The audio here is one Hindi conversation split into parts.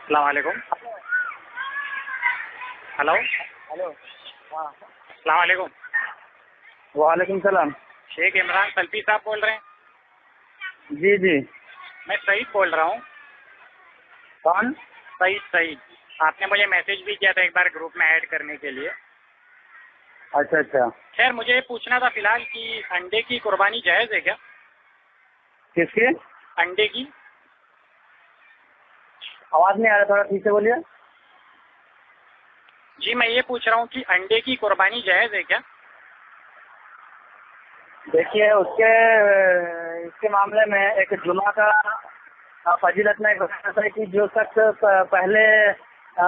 अस्सलाम वालेकुम। हेलो। हेलो। हाँ। अस्सलाम वालेकुम। वालेकुम सलाम। शेख इमरान सल्फी साहब बोल रहे हैं? जी जी। मैं सईद बोल रहा हूँ। कौन? सईद। आपने मुझे मैसेज भी किया था एक बार ग्रुप में ऐड करने के लिए। अच्छा अच्छा। खैर मुझे ये पूछना था फिलहाल कि अंडे की कुर्बानी जायज़ है क्या? किसके? अंडे की। आवाज नहीं आ रहा, थोड़ा ठीक से बोलिए। जी मैं ये पूछ रहा हूँ कि अंडे की कुर्बानी जायज़ है क्या? देखिए इसके मामले में एक जुमा का फजीलत में बताया था कि जो शख्स पहले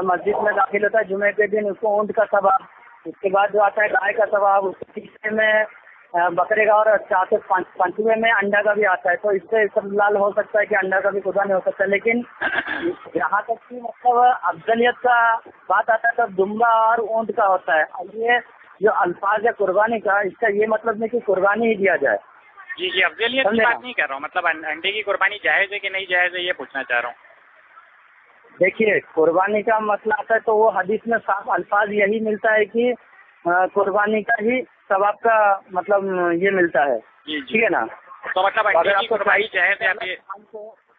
मस्जिद में दाखिल होता है जुमे के दिन, उसको ऊंट का सवाब, उसके बाद जो आता है गाय का सवाब, उसके तीसरे में बकरे का, और चौथे पांचवें में अंडा का भी आता है। तो इससे इस्तेमाल हो सकता है कि अंडा का भी कुर्बानी हो सकता है। लेकिन यहाँ तक कि मतलब अफजलियत का बात आता है तो दुम्बा और ऊंट का होता है। और ये जो अल्फाज है कुर्बानी का, इसका ये मतलब नहीं कि कुर्बानी ही दिया जाए। जी अफजलियत की बात नहीं कर रहा हूँ, मतलब अंडे की कुर्बानी जायज़ है कि नहीं जायज़ है ये पूछना चाह रहा हूँ। देखिए कुर्बानी का मसला आता है तो वो हदीस में साफ अल्फाज यही मिलता है कि कुर्बानी का ही सवाब का मतलब ये मिलता है। ठीक है ना? तो मतलब अंडे की कुर्बानी जायज़ है आप ये?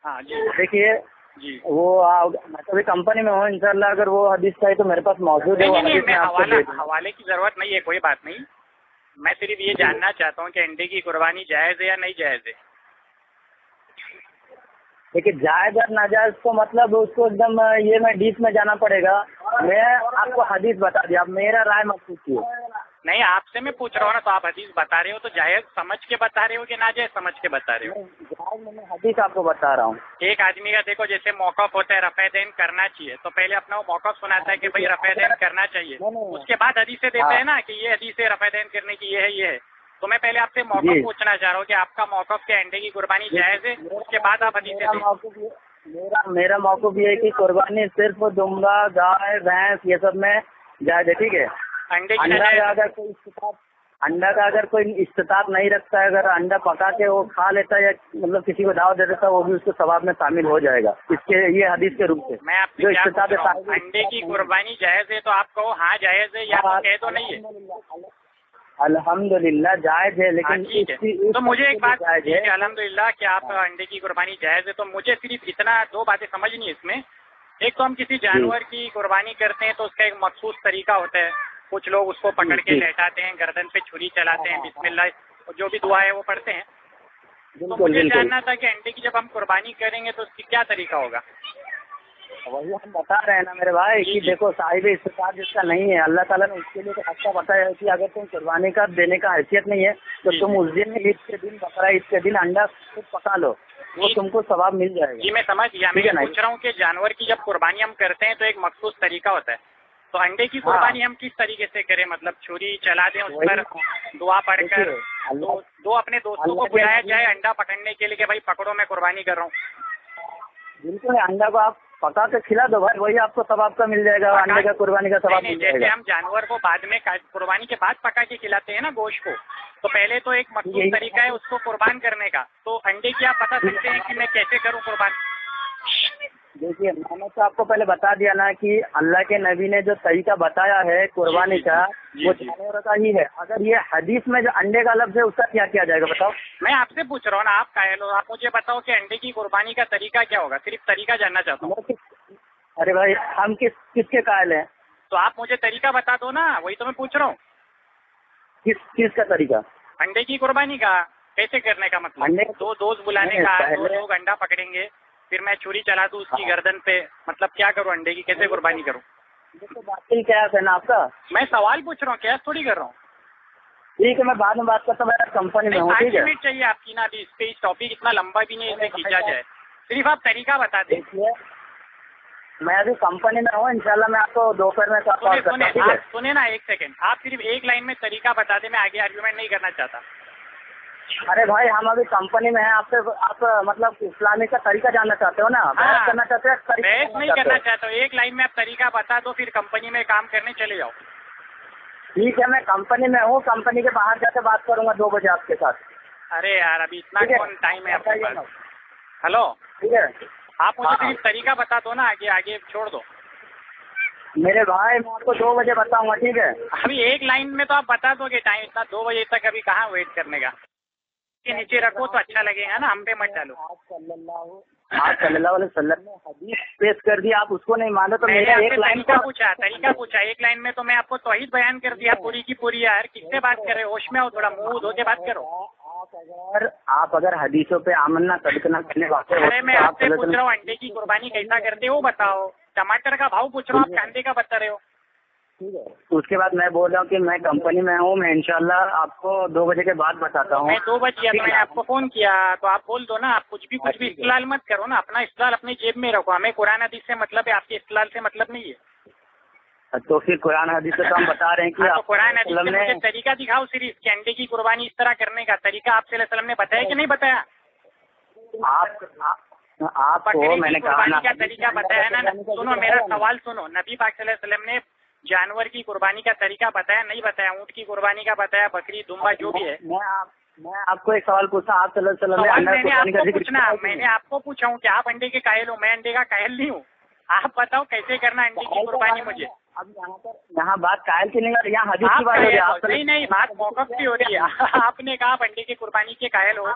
हाँ जी। देखिए जी वो मैं तो अभी कंपनी में हूँ, इंशाल्लाह अगर वो हदीस चाहिए तो मेरे पास मौजूद है। नहीं, हवाले की जरूरत नहीं है, कोई बात नहीं। मैं सिर्फ ये जानना चाहता हूँ कि अंडे की कुर्बानी जायज़ है या नहीं जायज़ है। देखिए जायज और नाजायज तो मतलब उसको एकदम ये में डीप में जाना पड़ेगा। मैं आपको हदीस बता दिया, आप मेरा राय मत पूछिए। नहीं आपसे मैं पूछ रहा हूँ ना, तो आप हदीस बता रहे हो तो जायज़ समझ के बता रहे हो कि नाजायज़ समझ के बता रहे हो? जायज मैं हदीस आपको बता रहा हूँ। एक आदमी का देखो जैसे मौक़िफ़ होता है रफ़े दैन करना चाहिए, तो पहले अपना वो मौक़िफ़ सुनाता है कि भाई रफ़े दैन करना चाहिए, उसके बाद हदीसें देते हैं ना कि ये हदीस है रफ़े दैन करने की, ये है। तो मैं पहले आपसे मौक़िफ़ पूछना चाह रहा हूँ कि आपका मौक़िफ़ क्या अंडे की कुर्बानी जायज़ है, उसके बाद आप हदीसें दें। मेरा मौक़िफ़ ये है कि कुर्बानी सिर्फ दुम्बा, गाय, भैंस ये सब में जायज़ है। ठीक है। अंडे की अंडा का अगर कोई इस्तेताब नहीं रखता है, अगर अंडा पका के वो खा लेता है या मतलब किसी को दावत दे देता है, वो भी उसके सवाब में शामिल हो जाएगा। इसके ये हदीस के रूप से मैं आपसे क्या पूछ रहा हूँ, अंडे की कुर्बानी जायज़ है तो आप कहो हाँ जायज़ है, या तो कह दो नहीं है। अल्हम्दुलिल्लाह जायज़ है, लेकिन ठीक है। तो मुझे एक बात अल्हम्दुलिल्लाह कि आप अंडे की कुर्बानी जायज़ है, तो मुझे सिर्फ इतना दो बातें समझनी है इसमें। एक तो हम किसी जानवर की कुर्बानी करते हैं तो उसका एक मखसूस तरीका होता है। कुछ लोग उसको पकड़ के लेटाते हैं, गर्दन पे छुरी चलाते हैं, बिस्मिल्लाह जो भी दुआ है वो पढ़ते हैं। तो मुझे जानना था कि अंडे की जब हम कुर्बानी करेंगे तो उसकी क्या तरीका होगा? वही हम बता रहे हैं ना मेरे भाई कि देखो साहिब इस्तेताब जिसका नहीं है, अल्लाह ताला ने उसके लिए तो अच्छा बताया है कि अगर तुम कुर्बानी का देने का हैसियत नहीं है तो तुम उस दिन ईद के दिन, बकरा ईद के दिन अंडा खुद पका लो, वो तुमको सवाब मिल जाएगा। जी मैं समझ गया। मैं पूछ रहा हूँ कि जानवर की जब कुर्बानी हम करते हैं तो एक मखसूस तरीका होता है, तो अंडे की कुर्बानी हम किस तरीके से करें? मतलब छुरी चला दें उस पर, दुआ पढ़कर, दो अपने दोस्तों को बुलाया जाए अंडा पकड़ने के लिए कि भाई पकड़ो मैं कुर्बानी कर रहा हूँ। बिल्कुल, अंडा को आप पका के खिला दो भाई, वही आपको सवाब का मिल जाएगा, अंडे का कुर्बानी का सवाब मिल जाएगा। जैसे हम जानवर को बाद में कुर्बानी के बाद पका के खिलाते हैं ना गोश्त को, तो पहले तो एक मखसूस तरीका है उसको कुर्बान करने का, तो अंडे की आप बता सकते हैं कि मैं कैसे करूँ कुर्बान? देखिए मैंने तो आपको पहले बता दिया ना कि अल्लाह के नबी ने जो तरीका बताया है कुर्बानी का वो जानवर का ही है। अगर ये हदीस में जो अंडे का लफ्ज़ है उसका क्या किया जाएगा बताओ? मैं आपसे पूछ रहा हूँ ना, आप कायल हो, आप मुझे बताओ कि अंडे की कुर्बानी का तरीका क्या होगा, सिर्फ तरीका जानना चाहता हूँ। अरे भाई हम किसके कायल हैं? तो आप मुझे तरीका बता दो ना, वही तो मैं पूछ रहा हूँ। किसका तरीका? अंडे की कुर्बानी का कैसे करने का, मतलब दो दोस्त बुलाने का, दो लोग अंडा पकड़ेंगे, फिर मैं छुरी चला दूं उसकी गर्दन पे, मतलब क्या करूं अंडे की, कैसे कुर्बानी करूं? देखो बात क्या है ना आपका, मैं सवाल पूछ रहा हूँ, क्या थोड़ी कर रहा हूँ। ठीक है मैं बाद में बात करता हूँ, मैं कंपनी में हूँ। ठीक है 5 मिनट चाहिए आपकी ना, अभी इस पे इस टॉपिक इतना लंबा भी नहीं, इसमें खींचा जाए, सिर्फ आप तरीका बता दें। मैं अभी कंपनी में हूँ, इंशाल्लाह मैं आपको दोपहर में कॉल करता हूँ। सुने ना एक सेकंड, आप सिर्फ एक लाइन में तरीका बता दें, मैं आगे आर्ग्यूमेंट नहीं करना चाहता। अरे भाई हम अभी कंपनी में हैं, आपसे आप मतलब इस्लामी का तरीका जानना चाहते हो ना? बहस करना चाहते हो? बहस नहीं करना चाहता हूँ, एक लाइन में आप तरीका बता दो, फिर कंपनी में काम करने चले जाओ। ठीक है मैं कंपनी में हूँ, कंपनी के बाहर जाकर बात करूंगा 2 बजे आपके साथ। अरे यार अभी इतना कौन टाइम है आपके पास? हेलो ठीक है आप मुझे सिर्फ तरीका बता दो ना, आगे आगे छोड़ दो। मेरे भाई मैं आपको 2 बजे बताऊंगा, ठीक है? अभी एक लाइन में तो आप बता दोगे टाइम, इतना 2 बजे तक अभी कहाँ वेट करने का। के नीचे रखो तो अच्छा लगेगा ना, हम पे मत डालो। आप सल्लल्लाहु अलैहि वसल्लम ने हदीस पेश कर दी, आप उसको नहीं मानो तो मैंने मेरा एक आपसे लाइन तरीका पूछा एक लाइन में, तो मैं आपको तौहीद बयान कर दिया पूरी की पूरी। यार किससे बात कर रहे हो, होश में हो, थोड़ा मुंह धो के बात करो। आप अगर हदीसों पे अमल ना सदकना करने वाले हो, अरे मैं आपसे पूछ रहा हूँ अंडे की कुर्बानी कैसा करते हो बताओ। टमाटर का भाव पूछ रहा हूँ, आप कांदे का बता रहे हो। उसके बाद मैं बोल रहा हूँ कि मैं कंपनी में हूँ, मैं इंशाल्लाह आपको 2 बजे के बाद बताता हूँ। मैं 2 बजे मैंने आपको फोन किया तो आप बोल दो ना, आप कुछ भी इस्तेलाल मत करो ना, अपना इस्तेलाल अपनी जेब में रखो। हमें कुरान हदीस से मतलब है, आपके इस्तेलाल से मतलब नहीं है। तो फिर कुरान हदीस से तो हम बता रहे हैं कि तो कुरान हदीस से मुझे तरीका दिखाओ सिर्फ कि अंडे की कुर्बानी इस तरह करने का तरीका आपसे सल्लल्लाहु अलैहि वसल्लम ने बताया कि नहीं बताया। आपको मैंने कुर्बानी का तरीका बताया ना। सुनो मेरा सवाल सुनो, नबी पाक सल्लल्लाहु अलैहि वसल्लम ने जानवर की कुर्बानी का तरीका बताया नहीं बताया, ऊँट की कुर्बानी का बताया, बकरी दुम्बा जो भी है। मैं आपको एक सवाल पूछा, आप सल्लल्लाहु अलैहि वसल्लम मैंने आपको पूछा हूँ कि आप अंडे के कायल हो, मैं अंडे का कायल नहीं हूँ। आप बताओ कैसे करना अंडे की कुर्बानी मुझे। अब यहाँ बात कायल की नहीं है, यहाँ हदीस की बात हो रही है। नहीं बात मौकफ की हो रही है। आपने कहा आप अंडे की कुर्बानी के कायल हो,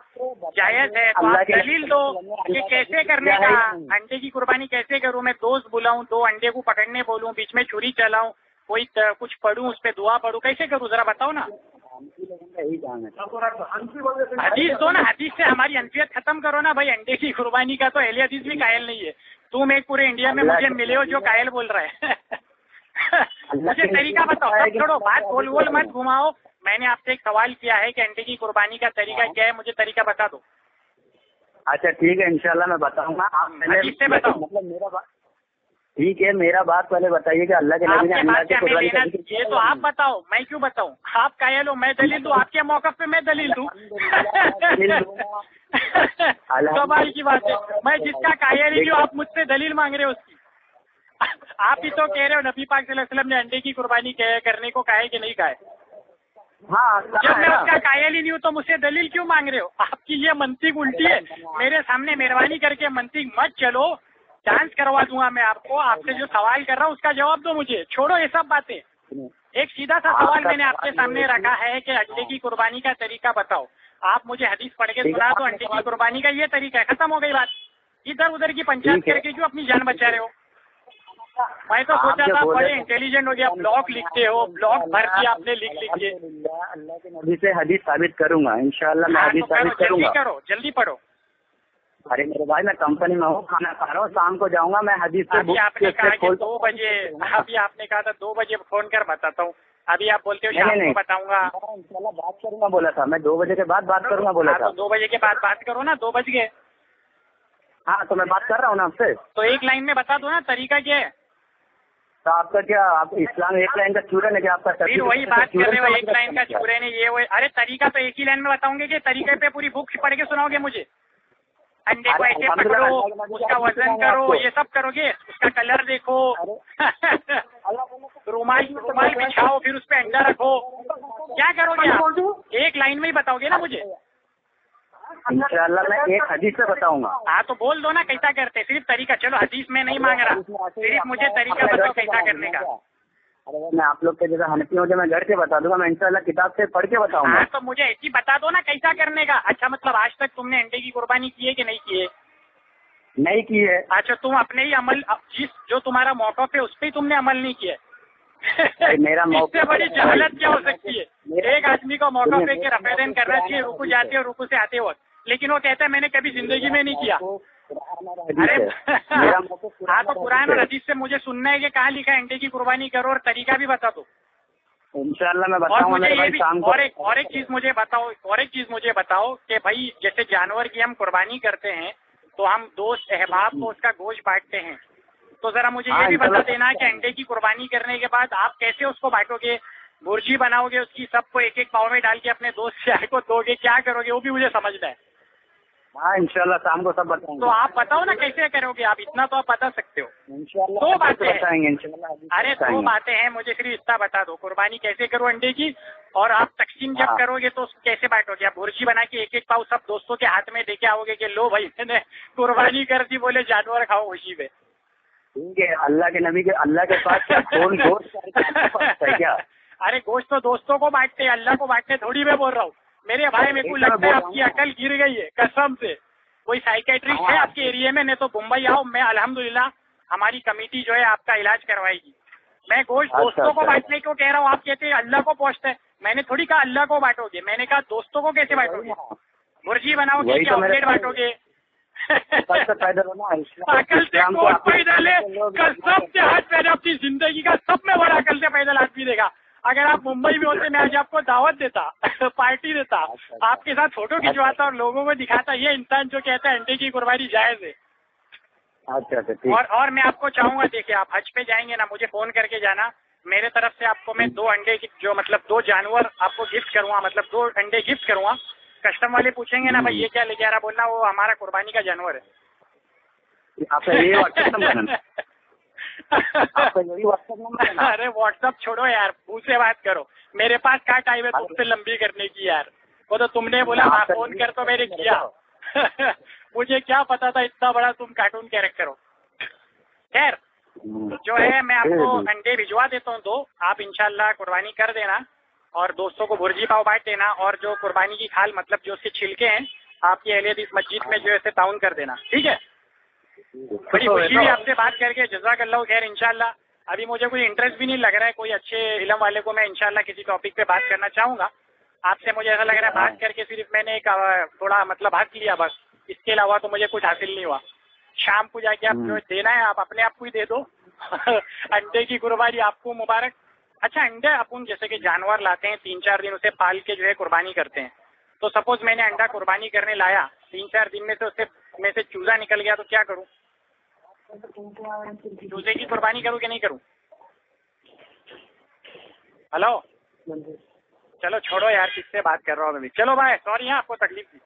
जायज है, तो आप दलील दो कि कैसे करने का। अंडे की कुर्बानी कैसे करूँ, मैं दोस्त बुलाऊं, 2 अंडे को पकड़ने बोलूं, बीच में छुरी चलाऊं, कोई कुछ पढ़ूं, उस पर दुआ पढ़ूं, कैसे करूँ जरा बताओ ना। हदीस दो ना, हदीस से हमारी अंसियत खत्म करो ना भाई। अंडे की कुर्बानी का तो अहले हदीस भी कायल नहीं है। तुम एक पूरे इंडिया में मुझे मिले हो जो कायल बोल रहा है। मुझे तरीका बताओ, सब छोड़ो, बात गोल मत घुमाओ। मैंने आपसे एक सवाल किया है कि अंडे की कुर्बानी का तरीका क्या है, मुझे तरीका बता दो। अच्छा ठीक है, इंशाल्लाह मैं बताऊंगा। आप पहले बताओ। मतलब मेरा बात ठीक है, मेरा बात पहले बताइए कि अल्लाह के नबी ने अल्लाह की कुर्बानी की। ये तो आप बताओ, मैं क्यों बताऊं। आप कायल हो, मैं दलील दूं, आपके मौकफ पे मैं दलील दूं। सवाल की बात है, मैं जिसका कायल ही हूँ आप मुझसे दलील मांग रहे हो उसकी। आप ही तो कह रहे हो नबी पाक सल्लल्लाहु अलैहि वसल्लम ने अंडे की कुर्बानी करने को कहा है कि नहीं कहा है। हाँ, जब मैं उसका कायल ही नहीं हूँ तो मुझसे दलील क्यों मांग रहे हो। आपकी ये मंतिक उल्टी है। मेरे सामने मेहरबानी करके मंतिक मत चलो, डांस करवा दूंगा मैं आपको। आपसे जो सवाल कर रहा हूँ उसका जवाब दो मुझे, छोड़ो ये सब बातें। एक सीधा सा सवाल मैंने आपके सामने रखा है कि अंडे की कुर्बानी का तरीका बताओ। आप मुझे हदीस पढ़ के सुना तो अंडे की कुर्बानी का ये तरीका है, खत्म हो गई बात। इधर उधर की पंचायत करके क्यों अपनी जान बचा रहे हो। मैं तो सोचा था बड़े इंटेलिजेंट हो गया, ब्लॉग लिखते हो, ब्लॉग भर दिया आपने लिख के। अल्लाह के नबी से हदीस साबित करूंगा इंशाल्लाह, मैं हदीस साबित करूंगा। जल्दी करो, जल्दी पढ़ो। अरे मेरे भाई मैं कंपनी में हूँ, खाना खा रहा हूँ, शाम को जाऊंगा मैं हदीस से। अभी आपने कहा कि 2 बजे, अभी आपने कहा था 2 बजे फोन कर बताता हूँ, अभी आप बोलते हो शाम को बताऊंगा। इंशाल्लाह बात करूंगा बोला था मैं, 2 बजे के बाद बात करूंगा बोला था। 2 बजे के बाद बात करो ना, 2 बज गए। हाँ तो मैं बात कर रहा हूँ ना आपसे। तो एक लाइन में बता दो ना तरीका क्या है। तो आपका क्या, आप इस्लाम एक लाइन का चूरन है क्या आपका? फिर वही बात कर रहे हो, एक लाइन का चूरन है ये वो। अरे तरीका तो एक ही लाइन में बताओगे कि तरीके पे पूरी बुक पढ़ के सुनाओगे मुझे। अंडे को ऐसे पकड़ो, उसका वजन करो, ये सब करोगे, उसका कलर देखो, रुमाल बिछाओ, फिर उस पे अंडा रखो, क्या करोगे आप? एक लाइन में ही बताओगे ना मुझे। इंशाल्लाह मैं एक हदीस से बताऊंगा। हाँ तो बोल दो ना कैसा करते, सिर्फ तरीका। चलो हदीस में नहीं मांग रहा, सिर्फ मुझे तरीका बताओ कैसा करने का। अरे मैं आप लोग के जैसा हनफी हूँ जो मैं घर के बता दूंगा, मैं इंशाल्लाह किताब से पढ़ के बताऊंगा। हाँ तो मुझे ऐसी बता दो ना कैसा करने का। अच्छा मतलब आज तक तुमने अंडे की कुर्बानी की है कि नहीं की है? नहीं की है। अच्छा तुम अपने ही अमल, जो तुम्हारा मौक़िफ़ है उस पर ही तुमने अमल नहीं किया। मेरा मौक़िफ़, इससे बड़ी जहालत क्या हो सकती है। एक आदमी को मौक़िफ़ है कि रफ़ेदैन करना चाहिए रुकू जाते और रुकू से आते वक्त, लेकिन वो कहता है मैंने कभी जिंदगी में नहीं किया। अरे हाँ तो कुरान और हदीस से मुझे सुनना है कि कहाँ लिखा है अंडे की कुर्बानी करो, और तरीका भी बता दो। इंशाल्लाह मैं बताऊंगा मेरे भाई शाम को। और एक चीज मुझे बताओ कि भाई जैसे जानवर की हम कुर्बानी करते हैं तो हम दोस्त अहबाब को उसका गोश्त बांटते हैं, तो जरा मुझे ये भी बता देना कि अंडे की कुर्बानी करने के बाद आप कैसे उसको बांटोगे, भुर्जी बनाओगे उसकी, सबको एक एक पाव में डाल के अपने दोस्त यार को दोगे, क्या करोगे वो भी मुझे समझना है। हाँ इंशाल्लाह शाम को सब बताएंगे। तो आप बताओ ना कैसे करोगे, आप इतना तो आप बता सकते हो। इंशाल्लाह दो बातें बताएंगे इंशाल्लाह। अरे दो बातें हैं, मुझे सिर्फ इतना बता दो, कुर्बानी कैसे करो अंडे की, और आप तकसीम जब करोगे तो कैसे बांटोगे? आप भुर्जी बना के एक एक पाव सब दोस्तों के हाथ में देके आओगे कि लो भाई मैंने कुर्बानी कर दी, बोले जानवर खाओ खुशी में। ठीक है, अल्लाह के नबी के अल्लाह के पास क्या कौन गोश्त है क्या? अरे गोश्त तो दोस्तों को बांटते, अल्लाह को बांटते थोड़ी मैं बोल रहा हूँ। मेरे भाई मेरे को लगता है आपकी अकल गिर गई है कसम से। कोई साइकेट्रिस्ट है आपके एरिया में? नहीं तो मुंबई आओ, मैं अल्हम्दुलिल्लाह हमारी कमेटी जो है आपका इलाज करवाएगी। मैं गोश्त दोस्तों को बांटने को कह रहा हूँ, आप कहते हैं अल्लाह को पहुँचता है। मैंने थोड़ी कहा अल्लाह को बांटोगे, मैंने कहा दोस्तों को कैसे बांटोगे? भुर्जी बनाओगे क्या ऑमलेट बांटोगे? अकल से कौन पैदल है? कसम से हाथ पैर अपनी जिंदगी का सब में बड़ा अकल से पैदल आदमी देगा। अगर आप मुंबई में होते मैं आज आपको दावत देता, पार्टी देता, आपके साथ फोटो खिंचवाता और लोगों को दिखाता ये इंसान जो कहता है अंडे की कुर्बानी जायज है। अच्छा ठीक। और मैं आपको चाहूंगा, देखिए आप हज पे जाएंगे ना, मुझे फोन करके जाना, मेरे तरफ से आपको मैं 2 अंडे की जो मतलब 2 जानवर आपको गिफ्ट करूंगा, मतलब 2 अंडे गिफ्ट करूंगा। कस्टम वाले पूछेंगे ना भाई ये क्या लेके आ रहा, बोलना वो हमारा कुर्बानी का जानवर है। आपका ये व्हाट्सएप नंबर है? आपका यही व्हाट्सएप नंबर है? अरे व्हाट्सएप छोड़ो यार, मुझसे बात करो। मेरे पास क्या टाइम है तुमसे लंबी करने की यार। वो तो तुमने बोला हाँ फोन कर तो मैंने किया। मुझे क्या पता था इतना बड़ा तुम कार्टून कैरेक्टर हो। खैर जो है मैं आपको अंडे भिजवा देता हूँ 2, आप इंशाल्लाह कुर्बानी कर देना और दोस्तों को भुर्जी पाव बांट देना, और जो कुर्बानी की खाल मतलब जो उसके छिलके हैं आपकी अहले हदीस मस्जिद में जो है ताउन कर देना, ठीक है? बड़ी खुशी हुई आपसे बात करके, जज़ाकल्लाह खैर। इंशाल्लाह अभी मुझे कोई इंटरेस्ट भी नहीं लग रहा है, कोई अच्छे इल्म वाले को मैं इंशाल्लाह किसी टॉपिक पे बात करना चाहूंगा आपसे। मुझे ऐसा लग रहा है बात करके सिर्फ मैंने एक थोड़ा मतलब हक लिया बस, इसके अलावा तो मुझे कुछ हासिल नहीं हुआ। शाम को जाके आप जो देना है आप अपने आप को ही दे दो। अंडे की कुर्बानी आपको मुबारक। अच्छा अंडे अपन जैसे कि जानवर लाते हैं 3-4 दिन उसे पाल के जो है कुर्बानी करते हैं, तो सपोज मैंने अंडा कुर्बानी करने लाया, 3-4 दिन में से उससे में से चूजा निकल गया तो क्या करूं? चूजे की कुर्बानी करूं कि नहीं करूं? हेलो चलो छोड़ो यार, किससे बात कर रहा हूँ मैं भी। चलो भाई सॉरी आपको तकलीफ दी।